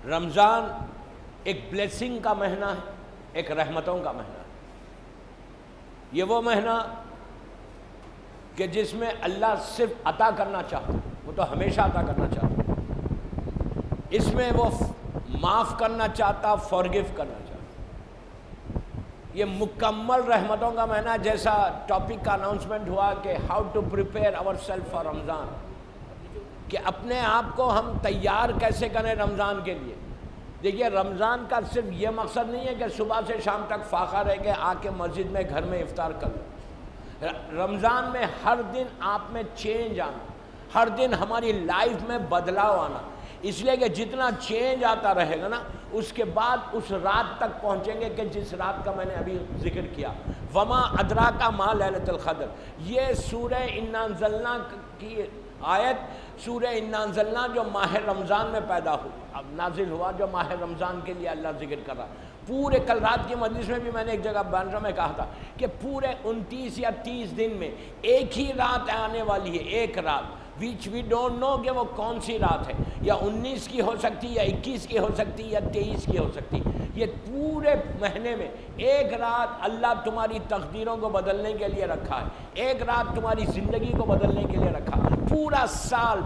رمضان ایک بلیسنگ کا مہینہ ہے، ایک رحمتوں کا مہینہ ہے۔ یہ وہ مہینہ کہ جس میں اللہ صرف عطا کرنا چاہتا ہے، وہ تو ہمیشہ عطا کرنا چاہتا ہے، اس میں وہ معاف کرنا چاہتا، فارگیو کرنا چاہتا۔ یہ مکمل رحمتوں کا مہینہ، جیسا ٹاپک کا اناؤنسمنٹ ہوا کہ how to prepare our self for Ramadan, کہ اپنے آپ کو ہم تیار کیسے کریں رمضان کے لیے۔ دیکھیے رمضان کا صرف یہ مقصد نہیں ہے کہ صبح سے شام تک فاقہ رہ کے آ کے مسجد میں گھر میں افطار کر لو۔ رمضان میں ہر دن آپ میں چینج آنا، ہر دن ہماری لائف میں بدلاؤ آنا، اس لیے کہ جتنا چینج آتا رہے گا نا، اس کے بعد اس رات تک پہنچیں گے کہ جس رات کا میں نے ابھی ذکر کیا، وما ادراک ما لیلۃ القدر۔ یہ سورہ انا انزلنا کی آیت، سورہ انا انزلنا جو ماہ رمضان میں پیدا ہو، اب نازل ہوا، جو ماہ رمضان کے لیے اللہ ذکر کر رہا۔ پورے کل رات کی مجلس میں بھی میں نے ایک جگہ بانڈرا میں کہا تھا کہ پورے 29 یا 30 دن میں ایک ہی رات آنے والی ہے، ایک رات ویچ وی ڈونٹ نو کہ وہ کون سی رات ہے، یا 19 کی ہو سکتی، یا 21 کی ہو سکتی، یا 23 کی ہو سکتی۔ یہ پورے مہینے میں ایک رات اللہ تمہاری تقدیروں کو بدلنے کے لیے رکھا ہے، ایک رات تمہاری زندگی کو بدلنے کے لیے رکھا۔ پورا سال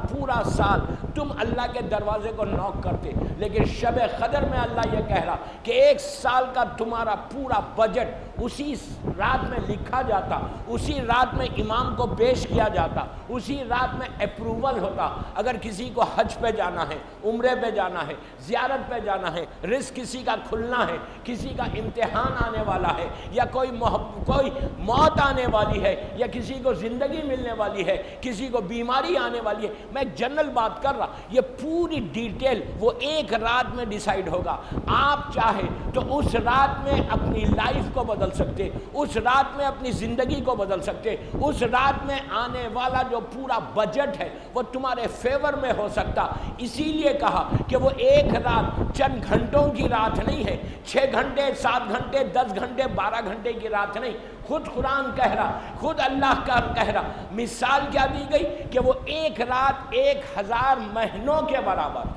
تم اللہ کے دروازے کو نوک کرتے، لیکن شب قدر میں اللہ یہ کہہ رہا کہ ایک سال کا تمہارا پورا بجٹ اسی رات میں لکھا جاتا، اسی رات میں امام کو پیش کیا جاتا، اسی رات میں اپروول ہوتا۔ اگر کسی کو حج پہ جانا ہے، عمرے پہ جانا ہے، زیارت پہ جانا ہے، رزق کسی کا کھلنا ہے، کسی کا امتحان آنے والا ہے، یا کوئی موت آنے والی ہے، یا کسی کو زندگی ملنے والی ہے، کسی کو بیماری آنے والی ہے، میں جنرل بات کر رہا، یہ پوری ڈیٹیل وہ ایک رات میں ڈیسائیڈ ہوگا۔ آپ چاہے تو اس رات میں اپنی لائف کو بدل سکتے، اس رات میں اپنی زندگی کو بدل سکتے، اس رات میں آنے والا جو پورا بجٹ ہے وہ تمہارے فیور میں ہو سکتا۔ اسی لیے کہا کہ وہ ایک رات چند گھنٹوں کی رات نہیں ہے، 6 گھنٹے، 7 گھنٹے، 10 گھنٹے، 12 گھنٹے کی رات نہیں۔ خود قرآن کہہ رہا، خود اللہ کا کہہ رہا، مثال کیا دی گئی کہ وہ ایک رات 1000 مہینوں کے برابر،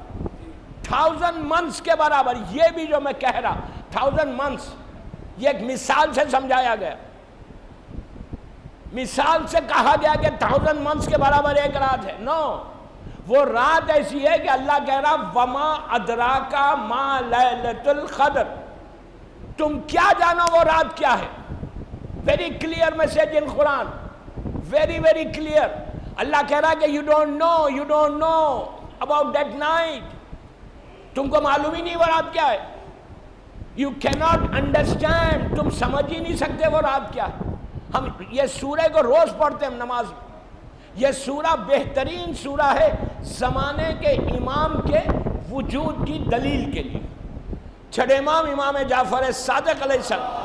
1000 months کے برابر۔ یہ بھی جو میں کہہ رہا 1000 months، یہ ایک مثال سے سمجھایا گیا، مثال سے کہا گیا کہ 1000 months کے برابر ایک رات ہے۔ نو، وہ رات ایسی ہے کہ اللہ کہہ رہا وما ادراک ما لیلۃ القدر، تم کیا جانو وہ رات کیا ہے۔ Very clear message in Quran, very very clear. Allah کہہ رہا کہ you don't know about that night, تم کو معلوم ہی نہیں وہ رات کیا ہے۔ یو کیناٹ انڈرسٹینڈ، تم سمجھ ہی نہیں سکتے وہ رات کیا ہے۔ ہم یہ سورہ کو روز پڑھتے ہیں نماز میں۔ یہ سورہ بہترین سورہ ہے زمانے کے امام کے وجود کی دلیل کے لیے، چھٹے امام امام جعفر صادق علیہ السلام۔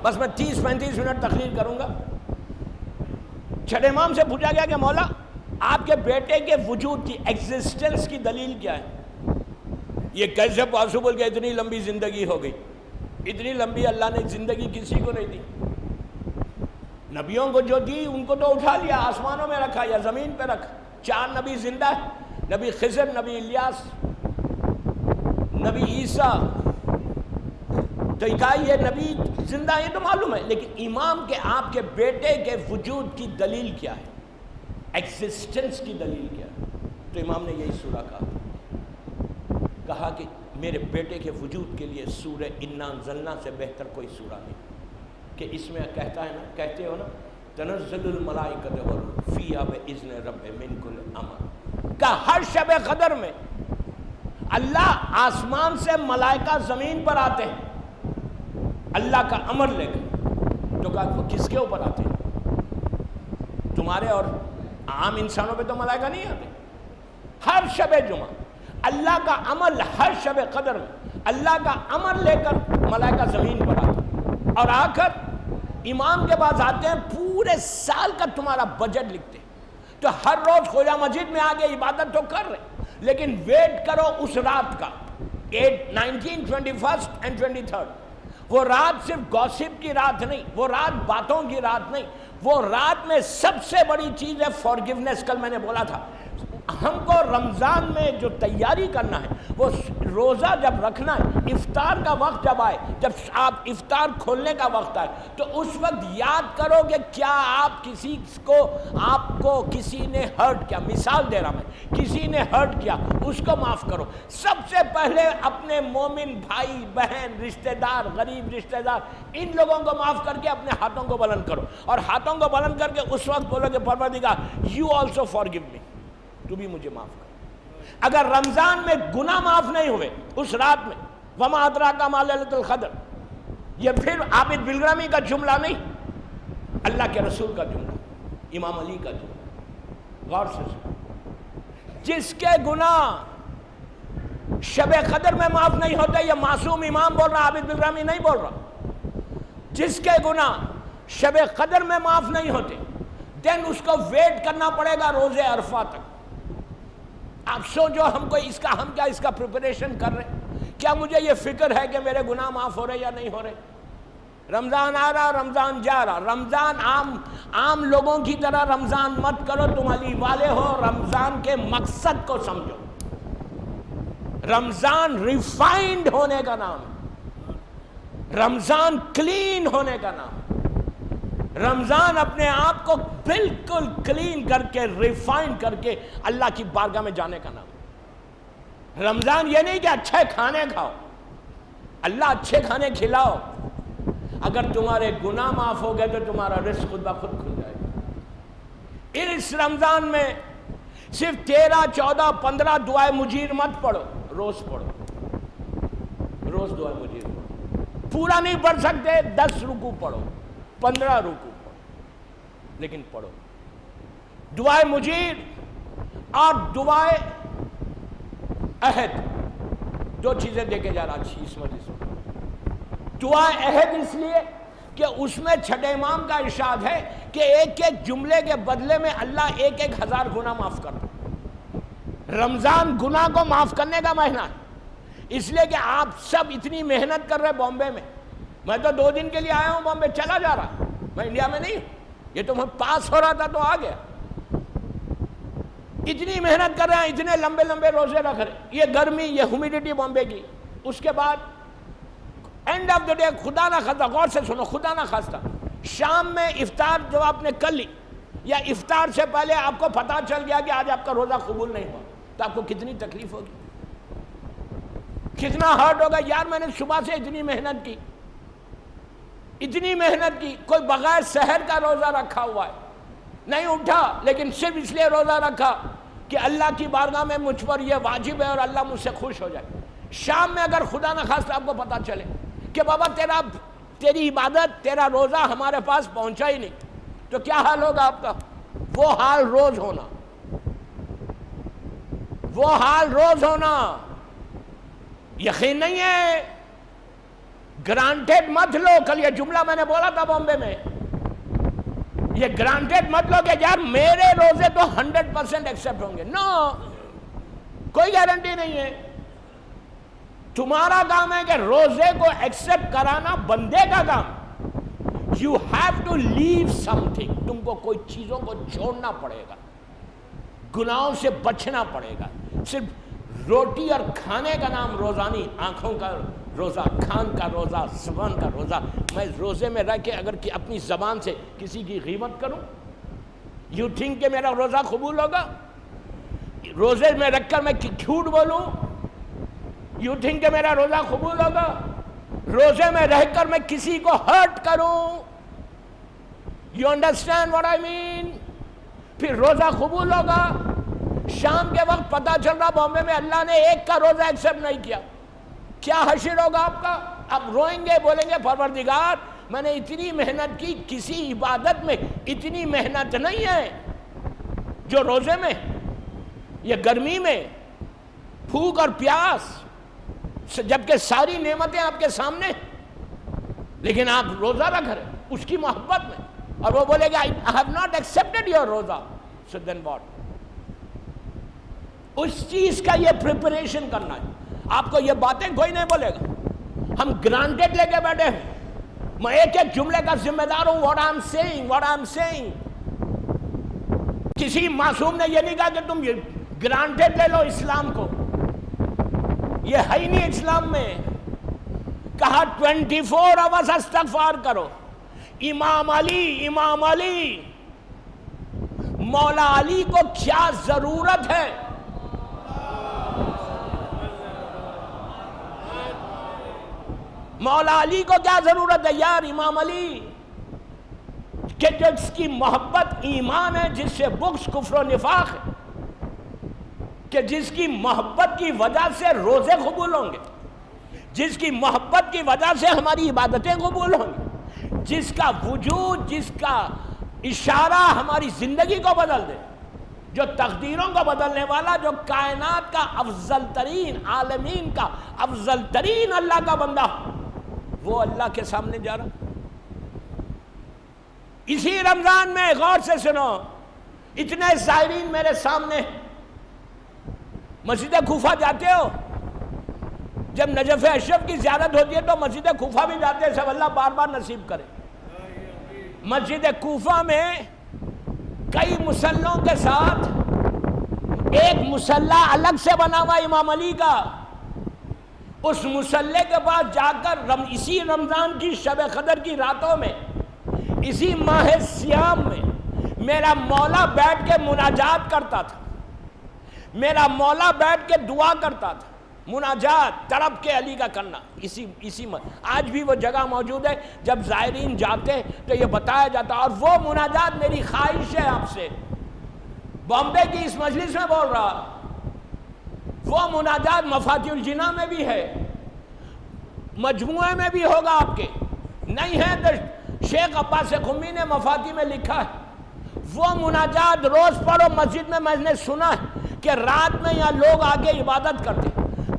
بس میں 30-35 منٹ تقریر کروں گا۔ چھٹے امام سے پوچھا گیا کہ مولا آپ کے بیٹے کے وجود کی ایگزسٹنس کی دلیل کیا ہے؟ یہ کیسے پاسبل کہ اتنی لمبی زندگی ہو گئی؟ اتنی لمبی اللہ نے زندگی کسی کو نہیں دی۔ نبیوں کو جو دی ان کو تو اٹھا لیا، آسمانوں میں رکھا یا زمین پہ رکھا۔ 4 نبی زندہ ہے، نبی خضر، نبی الیاس، نبی عیسیٰ، تو یہ نبی زندہ ہے، یہ تو معلوم ہے، لیکن امام کے آپ کے بیٹے کے وجود کی دلیل کیا ہے، ایگزسٹنس کی دلیل کیا ہے؟ تو امام نے یہی سورہ کہا کہ میرے بیٹے کے وجود کے لیے سورہ انا انزلنا سے بہتر کوئی سورہ نہیں، کہ اس میں کہتے ہو نا تنزل الملائکۃ والروح فیہا باذن رب من کل امر، کہ ہر شب قدر میں اللہ آسمان سے ملائکہ زمین پر آتے ہیں اللہ کا امر لے کر۔ تو کہا وہ کس کے اوپر آتے ہیں؟ تمہارے اور عام انسانوں پہ تو ملائکہ نہیں آتے۔ ہر شب جمعہ اللہ کا عمل، ہر شب قدر میں اللہ کا امر لے کر ملائکہ زمین پر آتے ہیں، اور آ کر امام کے پاس آتے ہیں، پورے سال کا تمہارا بجٹ لکھتے ہیں۔ تو ہر روز خواجہ مسجد میں آگے عبادت تو کر رہے، لیکن ویٹ کرو اس رات کا، 19, 21 and 23۔ وہ رات صرف گوسپ کی رات نہیں، وہ رات باتوں کی رات نہیں، وہ رات میں سب سے بڑی چیز ہے فارگیونیس۔ کل میں نے بولا تھا ہم کو رمضان میں جو تیاری کرنا ہے وہ روزہ جب رکھنا ہے، افطار کا وقت جب آئے، جب آپ افطار کھولنے کا وقت آئے تو اس وقت یاد کرو کہ کیا آپ کو کسی نے ہرٹ کیا، مثال دے رہا میں، کسی نے ہرٹ کیا اس کو معاف کرو۔ سب سے پہلے اپنے مومن بھائی بہن رشتہ دار غریب رشتہ دار ان لوگوں کو معاف کر کے اپنے ہاتھوں کو بلند کرو، اور ہاتھوں کو بلند کر کے اس وقت بولو کہ پروردگار یو آلسو فارگیو می، تو بھی مجھے معاف کر۔ اگر رمضان میں گناہ معاف نہیں ہوئے اس رات میں، وما ادراک ما لیلۃ القدر، یہ پھر عابد بلگرامی کا جملہ نہیں، اللہ کے رسول کا جملہ، امام علی کا جملہ، غور سے سنو۔ جس کے گناہ شب قدر میں معاف نہیں ہوتے، یہ معصوم امام بول رہا، عابد بلگرامی نہیں بول رہا، جس کے گناہ شب قدر میں معاف نہیں ہوتے دین اس کو ویٹ کرنا پڑے گا روزے عرفہ تک۔ آپ سوچو ہم کیا اس کا پریپریشن کر رہے ہیں؟ کیا مجھے یہ فکر ہے کہ میرے گناہ معاف ہو رہے یا نہیں ہو رہے؟ رمضان آ رہا، رمضان جا رہا، رمضان عام لوگوں کی طرح رمضان مت کرو، تم علی والے ہو، رمضان کے مقصد کو سمجھو۔ رمضان ریفائنڈ ہونے کا نام، رمضان کلین ہونے کا نام، رمضان اپنے آپ کو بالکل کلین کر کے ریفائن کر کے اللہ کی بارگاہ میں جانے کا نام۔ رمضان یہ نہیں کہ اچھے کھانے کھاؤ، اللہ اچھے کھانے کھلاؤ، اگر تمہارے گناہ معاف ہو گئے تو تمہارا رزق خود بخود کھل جائے گا۔ اس رمضان میں صرف 13 14 15 دعائے مجیر مت پڑھو، روز پڑھو، روز دعائے مجیر پڑھو۔ پورا نہیں پڑھ سکتے 10 رکوع پڑھو، 15 رکوع پڑھو، لیکن پڑھو۔ دعائے مجیر اور دعائے عہد، دو چیزیں دیکھے جا رہا اچھی اس وجہ سے۔ دعائے عہد اس لیے کہ اس میں چھٹے امام کا ارشاد ہے کہ ایک ایک جملے کے بدلے میں اللہ 1,000 گناہ معاف کرتا۔ رمضان گناہ کو معاف کرنے کا مہینہ ہے، اس لیے کہ آپ سب اتنی محنت کر رہے بامبے میں تو 2 دن کے لیے آیا ہوں، بامبے چلا جا رہا، میں انڈیا میں نہیں ہوں، یہ تو پاس ہو رہا تھا تو آ گیا۔ اتنی محنت کر رہے ہیں، اتنے لمبے لمبے روزے رکھ رہے، یہ گرمی، یہ ہیومیڈیٹی بامبے کی، اس کے بعد اینڈ آف دا ڈے خدا نہ خواستہ، غور سے سنو، خدا نہ خواستہ شام میں افطار جو آپ نے کر لی یا افطار سے پہلے آپ کو پتہ چل گیا کہ آج آپ کا روزہ قبول نہیں ہوا، تو آپ کو کتنی تکلیف ہوگی، کتنا ہرٹ ہوگا۔ یار میں نے صبح سے اتنی محنت کی، کوئی بغیر سحر کا روزہ رکھا ہوا ہے، نہیں اٹھا لیکن صرف اس لیے روزہ رکھا کہ اللہ کی بارگاہ میں مجھ پر یہ واجب ہے اور اللہ مجھ سے خوش ہو جائے۔ شام میں اگر خدا نہ خواستہ آپ کو پتہ چلے کہ بابا تیری عبادت، تیرا روزہ ہمارے پاس پہنچا ہی نہیں، تو کیا حال ہوگا آپ کا؟ وہ حال روز ہونا، یقین نہیں ہے، گرانٹیڈ مت لو۔ کل یہ جملہ میں نے بولا تھا بامبے میں، یہ گرانٹیڈ مت لو کہ یار میرے روزے تو 100% ایکسیپٹ ہوں گے، نو، کوئی گارنٹی نہیں ہے۔ تمہارا کام ہے کہ روزے کو ایکسیپٹ کرانا بندے کا کام۔ You have to leave something, تم کو کوئی چیزوں کو چھوڑنا پڑے گا، گناہوں سے بچنا پڑے گا۔ صرف روٹی اور کھانے کا نام روزانی، آنکھوں کا روزہ، کھان کا روزہ، زبان کا روزہ۔ میں روزے میں رہ کے اگر اپنی زبان سے کسی کی غیبت کروں، یو تھنک کہ میرا روزہ قبول ہوگا؟ روزے میں رکھ کر میں جھوٹ بولوں، یو تھنک کہ میرا روزہ قبول ہوگا؟ روزے میں رہ کر میں کسی کو ہرٹ کروں، یو انڈرسٹینڈ واٹ آئی مین؟ پھر روزہ قبول ہوگا؟ شام کے وقت پتہ چل رہا بامبے میں اللہ نے ایک کا روزہ ایکسیپٹ نہیں کیا، کیا حشر ہوگا آپ کا؟ اب روئیں گے، بولیں گے پروردگار میں نے اتنی محنت کی، کسی عبادت میں اتنی محنت نہیں ہے جو روزے میں، یہ گرمی میں بھوک اور پیاس، جبکہ ساری نعمتیں آپ کے سامنے، لیکن آپ روزہ رکھ رہے اس کی محبت میں، اور وہ بولے گا I have not accepted your روزہ، so then what؟ اس چیز کا یہ پریپریشن کرنا ہے۔ آپ کو یہ باتیں کوئی نہیں بولے گا، ہم گرانٹیڈ لے کے بیٹھے ہیں، میں ایک ایک جملے کا ذمہ دار ہوں، what I'm saying۔ کسی معصوم نے یہ نہیں کہا کہ تم گرانٹیڈ لے لو اسلام کو، یہ ہے ہی نہیں اسلام میں۔ کہا 24 آورز استغفار کرو۔ امام علی مولا علی کو کیا ضرورت ہے؟ مولا علی کو کیا ضرورت ہے یار؟ امام علی کہ جس کی محبت ایمان ہے، جس سے بغض کفر و نفاق ہے، کہ جس کی محبت کی وجہ سے روزے قبول ہوں گے، جس کی محبت کی وجہ سے ہماری عبادتیں قبول ہوں گی، جس کا وجود، جس کا اشارہ ہماری زندگی کو بدل دے، جو تقدیروں کو بدلنے والا، جو کائنات کا افضل ترین، عالمین کا افضل ترین اللہ کا بندہ، وہ اللہ کے سامنے جا رہا۔ اسی رمضان میں غور سے سنو، اتنے زائرین میرے سامنے، مسجد کوفہ جاتے ہو؟ جب نجف اشرف کی زیارت ہوتی ہے تو مسجد کوفہ بھی جاتے ہیں، سب اللہ بار بار نصیب کرے۔ مسجد کوفہ میں کئی مسلوں کے ساتھ ایک مسلح الگ سے بنا ہوا امام علی کا، اس مسلح کے پاس جا کر اسی رمضان کی شب قدر کی راتوں میں، اسی ماہ سیام میں میرا مولا بیٹھ کے مناجات کرتا تھا، میرا مولا بیٹھ کے دعا کرتا تھا، مناجات تڑپ کے علی کا کرنا۔ اسی آج بھی وہ جگہ موجود ہے، جب زائرین جاتے تو یہ بتایا جاتا، اور وہ مناجات میری خواہش ہے آپ سے، بامبے کی اس مجلس میں بول رہا، وہ مناجات مفاتیح الجناں میں بھی ہے، مجموعے میں بھی ہوگا آپ کے، نہیں ہے تو شیخ عباس قمی نے مفاتیح میں لکھا ہے۔ وہ مناجات روز پڑھو، مسجد میں میں نے سنا ہے کہ رات میں یہاں لوگ آگے عبادت کرتے،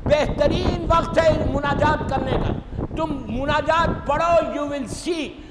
بہترین وقت ہے مناجات کرنے کا۔ تم مناجات پڑھو،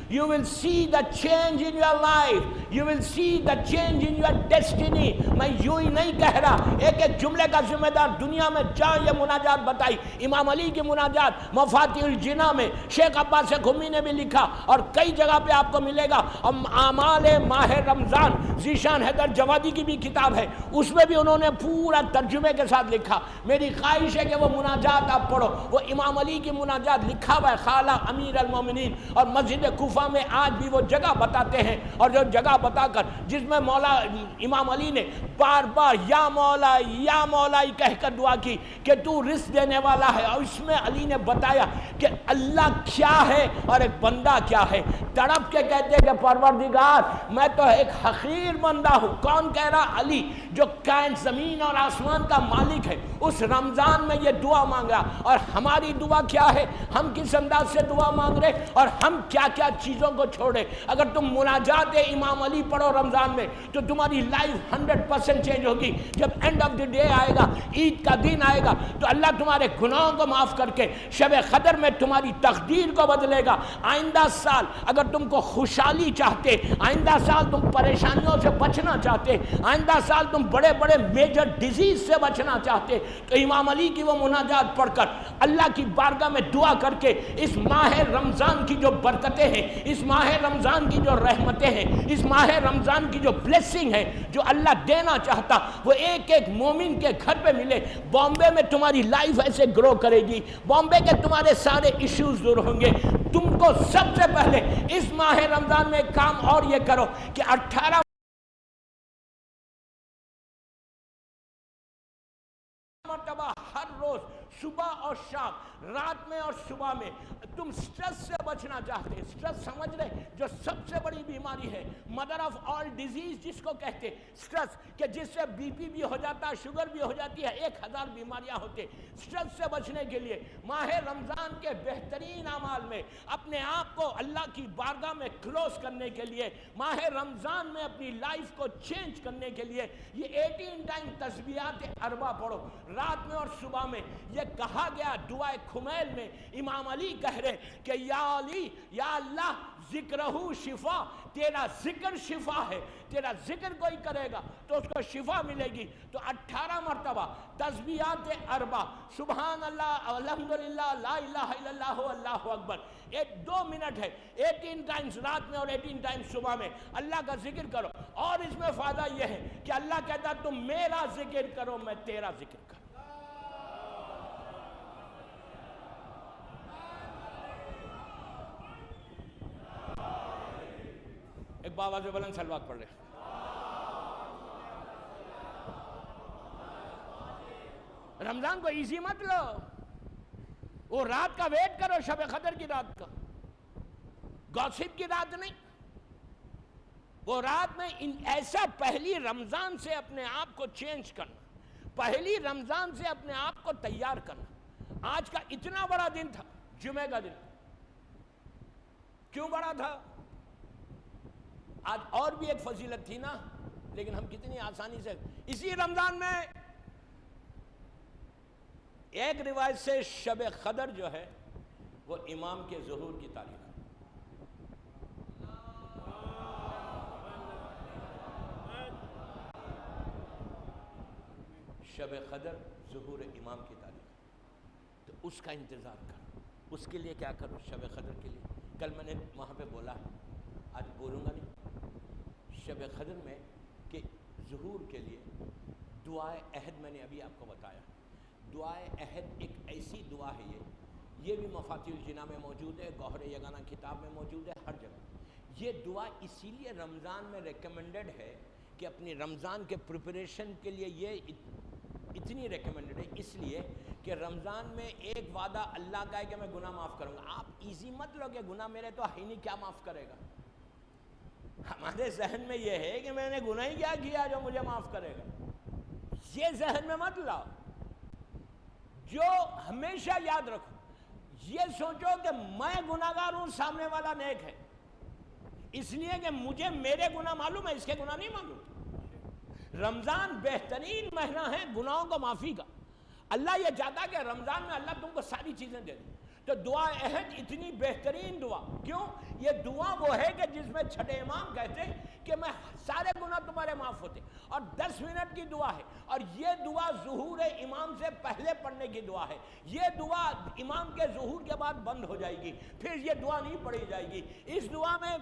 you will see the change in your life, you will see the change in your destiny۔ میں یوں ہی نہیں کہہ رہا، ایک ایک جملے کا ذمہ دار دنیا میں جہاں یہ مناجات بتائی، امام علی کی مناجات مفاتیح الجناں میں شیخ عباس قمی نے بھی لکھا، اور کئی جگہ پہ آپ کو ملے گا۔ اعمال ماہ رمضان ذیشان حیدر جوادی کی بھی کتاب ہے، اس میں بھی انہوں نے پورا ترجمے کے ساتھ لکھا۔ میری خواہش ہے کہ وہ مناجات آپ پڑھو، وہ امام علی کی مناجات لکھا ہوا ہے، خالہ امیر المومنین، اور مسجد کوفہ میں آج بھی وہ جگہ بتاتے ہیں، اور جو جگہ بتا کر جس میں مولا امام علی نے بار بار یا مولا یا مولا کہہ کر دعا کی کہ تو رزق دینے والا ہے، اور اس میں علی نے بتایا کہ اللہ کیا ہے اور ایک بندہ کیا ہے۔ تڑپ کے کہتے کہ پروردگار میں تو ایک حقیر بندہ ہوں۔ کون کہہ رہا؟ علی، جو کائن زمین اور آسمان کا مالک ہے، اس رمضان میں یہ دعا مانگا۔ اور ہماری دعا کیا ہے؟ ہم کس انداز سے دعا مانگ رہے، اور ہم کیا کیا چیزوں کو چھوڑے۔ اگر تم مناجات امام علی پڑھو رمضان میں تو تمہاری لائف 100% چینج ہوگی۔ جب اینڈ آف دی ڈے آئے گا، عید کا دن آئے گا، تو اللہ تمہارے گناہوں کو معاف کر کے شب قدر میں تمہاری تقدیر کو بدلے گا۔ آئندہ سال اگر تم کو خوشحالی چاہتے، آئندہ سال تم پریشانیوں سے بچنا چاہتے، آئندہ سال تم بڑے بڑے میجر ڈیزیز سے بچنا چاہتے، تو امام علی کی وہ مناجات پڑھ کر اللہ کی بارگاہ میں دعا کر کے اس ماہ رمضان کی جو برکتیں ہیں، اس ماہ رمضان کی جو رحمتیں ہیں، اس ماہ رمضان کی جو بلیسنگ ہے، جو اللہ دینا چاہتا، وہ ایک ایک مومن کے گھر پہ ملے۔ بامبے میں تمہاری لائف ایسے گرو کرے گی، بامبے کے تمہارے سارے ایشوز دور ہوں گے۔ تم کو سب سے پہلے اس ماہ رمضان میں ایک کام اور یہ کرو کہ 18 مرتبہ ہر روز صبح اور شام، رات میں اور صبح میں تم سٹریس سے بچنا چاہتے، سٹریس سمجھ رہے جو سب سے بڑی بیماری ہے، مدر آف آل ڈیزیز جس کو کہتے، سٹریس، کہ جس سے بی پی بھی ہو جاتا ہے، شوگر بھی ہو جاتی ہے، 1000 بیماریاں ہوتے۔ سٹریس سے بچنے کے لیے ماہ رمضان کے بہترین اعمال میں اپنے آپ کو اللہ کی بارگاہ میں کلوز کرنے کے لیے، ماہ رمضان میں اپنی لائف کو چینج کرنے کے لیے یہ 18 ٹائم تسبیحات اربع پڑھو، رات میں اور صبح میں۔ یہ کہا گیا دعائے کھمیل میں، امام علی کہہ رہے کہ یا علی، یا اللہ، ذکرہ شفا، تیرا ذکر شفا ہے، تیرا ذکر کوئی کرے گا تو اس کو شفا ملے گی۔ تو 18 مرتبہ تسبیحات اربع، سبحان اللہ، الحمدللہ، لا الہ الا اللہ، اللہ اکبر، 2 منٹ ہے، 18 ٹائمز رات میں اور 18 ٹائمز صبح میں اللہ کا ذکر کرو. اور اس میں فائدہ یہ ہے کہ اللہ کہتا تم میرا ذکر کرو میں تیرا ذکر کروں. ایک بابا سے بلند صلوات پڑھ لے. رمضان کو ایزی مت لو، وہ رات کا ویٹ کرو، شب قدر کی رات کا، گوسپ کی رات نہیں. وہ رات میں ایسا پہلی رمضان سے اپنے آپ کو چینج کرنا، پہلی رمضان سے اپنے آپ کو تیار کرنا. آج کا اتنا بڑا دن تھا، جمعہ کا دن. کیوں بڑا تھا؟ آج اور بھی ایک فضیلت تھی نا، لیکن ہم کتنی آسانی سے اسی رمضان میں. ایک روایت سے شب قدر جو ہے وہ امام کے ظہور کی تاریخ ہے. شب قدر ظہور امام کی تاریخ ہے. تو اس کا انتظار کرو. اس کے لیے کیا کرو؟ شب قدر کے لیے کل میں نے وہاں پہ بولا، آج بولوں گا نہیں. شب قدر میں کہ ظہور کے لیے دعائے عہد میں نے ابھی آپ کو بتایا. دعائے عہد ایک ایسی دعا ہے، یہ بھی مفاتیح الجناں میں موجود ہے، گوہر یگانہ کتاب میں موجود ہے، ہر جگہ. یہ دعا اسی لیے رمضان میں ریکمنڈڈ ہے کہ اپنی رمضان کے پریپریشن کے لیے یہ اتنی ریکمنڈڈ ہے، اس لیے کہ رمضان میں ایک وعدہ اللہ کا ہے کہ میں گناہ معاف کروں گا. آپ ایزی مت لو کہ گناہ میرے تو ہے نہیں، کیا معاف کرے گا. ہمارے ذہن میں یہ ہے کہ میں نے گناہ ہی کیا کیا جو مجھے معاف کرے گا. یہ ذہن میں مت لاؤ. جو ہمیشہ یاد رکھو، یہ سوچو کہ میں گناہگار ہوں، سامنے والا نیک ہے، اس لیے کہ مجھے میرے گناہ معلوم ہے، اس کے گناہ نہیں معلوم. رمضان بہترین مہینہ ہے گناہوں کو معافی کا. اللہ یہ چاہتا کہ رمضان میں اللہ تم کو ساری چیزیں دے دے. تو دعا عہد اتنی بہترین دعا کیوں؟ یہ دعا وہ ہے کہ جس میں چھٹے امام کہتے کہ میں سارے گناہ تمہارے معاف ہوتے، اور 10 منٹ کی دعا ہے. اور یہ دعا ظہور امام سے پہلے پڑھنے کی دعا ہے. یہ دعا امام کے ظہور کے بعد بند ہو جائے گی، پھر یہ دعا نہیں پڑھی جائے گی. اس دعا میں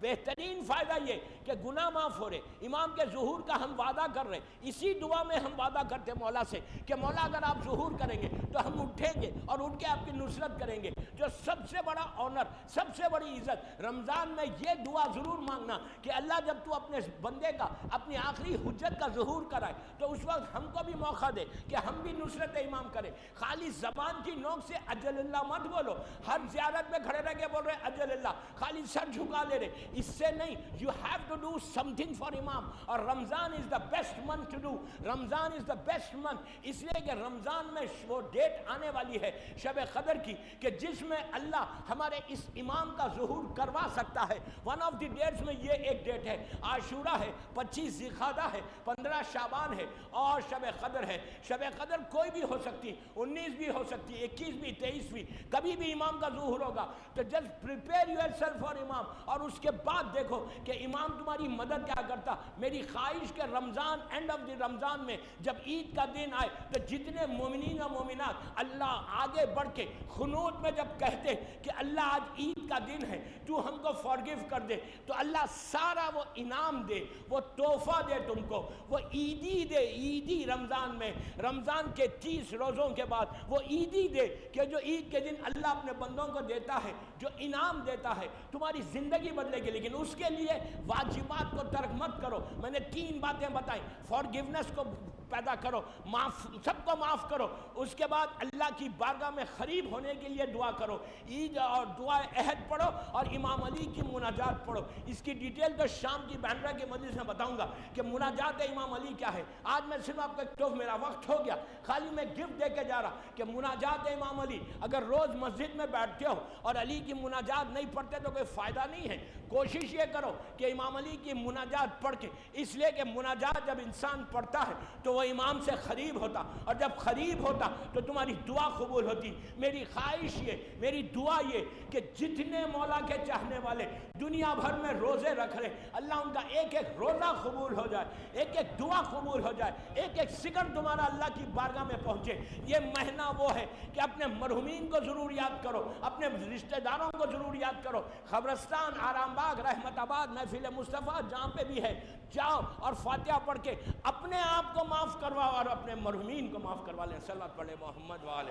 بہترین فائدہ یہ کہ گناہ معاف ہو رہے، امام کے ظہور کا ہم وعدہ کر رہے. اسی دعا میں ہم وعدہ کرتے مولا سے کہ مولا اگر آپ ظہور کریں گے تو ہم اٹھیں گے اور اٹھ کے آپ کی نصرت کریں گے. جو سب سے بڑا آنر، سب سے بڑی عزت رمضان میں یہ دعا ضرور مانگنا کہ اللہ جب تو اپنے بندے کا، اپنی آخری حجت کا ظہور کرائے تو اس وقت ہم کو بھی موقع دے کہ ہم بھی نصرت امام کریں. خالی زبان کی نوک سے اجل اللہ مت بولو، ہر زیارت میں کھڑے رہ کے بول رہے اجل اللہ، خالی سر جھکا لے رہے، اس سے نہیں. You have to do something for imam. اور Ramadan is the best month to do. Ramadan is the best month اس لیے کہ رمضان میں وہ ڈیٹ آنے والی ہے شب قدر کی کہ جس میں اللہ ہمارے اس امام کا ظہور کروا سکتا ہے. ون آف دی ڈیٹس میں یہ ایک ڈیٹ ہے، عاشورہ ہے، 25 ذی القعدہ ہے، 15 شعبان ہے اور شب قدر ہے. شب قدر کوئی بھی ہو سکتی، 19 بھی ہو سکتی، 21 بھی، 23 بھی، کبھی بھی امام کا ظہور ہوگا. تو just prepare your self for imam. اور اس کے بعد دیکھو کہ امام تمہاری مدد کیا کرتا. میری خواہش کہ رمضان، اینڈ آف دی رمضان میں جب عید کا دن آئے تو جتنے مومنین و مومنات اللہ آگے بڑھ کے خنوت میں جب کہتے کہ اللہ آج عید کا دن ہے تو ہم کو فارگیو کر دے، تو اللہ سارا وہ انعام دے، وہ تحفہ دے تم کو، وہ عیدی دے. عیدی رمضان میں، رمضان کے 30 روزوں کے بعد وہ عیدی دے کہ جو عید کے دن اللہ اپنے بندوں کو دیتا ہے، جو انعام دیتا ہے، تمہاری زندگی بدلے گی. لیکن اس کے لیے واجبات کو ترک مت کرو. میں نے 3 باتیں بتائیں. فارگیونیس کو پیدا کرو، معاف، سب کو معاف کرو. اس کے بعد اللہ کی بارگاہ میں قریب ہونے کے لیے دعا کرو. عید اور دعا عہد پڑھو اور امام علی کی مناجات پڑھو. اس کی ڈیٹیل تو شام کی بینڈرا کے مجلس میں بتاؤں گا کہ مناجات امام علی کیا ہے. آج میں صرف آپ کو میرا وقت ہو گیا، خالی میں گفٹ دے کے جا رہا کہ مناجات امام علی، اگر روز مسجد میں بیٹھتے ہو اور علی کی مناجات نہیں پڑھتے تو کوئی فائدہ نہیں ہے. کوشش یہ کرو کہ امام علی کی مناجات پڑھ کے، اس لیے کہ مناجات جب انسان پڑھتا ہے تو وہ امام سے قریب ہوتا، اور جب قریب ہوتا تو تمہاری دعا قبول ہوتی۔ میری خواہش یہ، میری دعا یہ کہ جتنے مولا کے چاہنے والے دنیا بھر میں روزے رکھ رہے، اللہ ان کا ایک ایک روزہ قبول ہو جائے، ایک ایک دعا قبول ہو جائے، ایک ایک سیکنڈ تمہارا اللہ کی بارگاہ میں پہنچے۔ یہ مہینہ وہ ہے کہ اپنے مرحومین کو ضرور یاد کرو، اپنے رشتہ داروں کو ضرور یاد کرو۔ قبرستان، آرام باغ، رحمت آباد، محفل مصطفیٰ جہاں پہ بھی ہے، جاؤ اور فاتحہ پڑھ کے اپنے آپ کو معاف کرواؤ اور اپنے مرحومین کو معاف کروا لیں۔ صلوات پڑھیں محمد وآلہ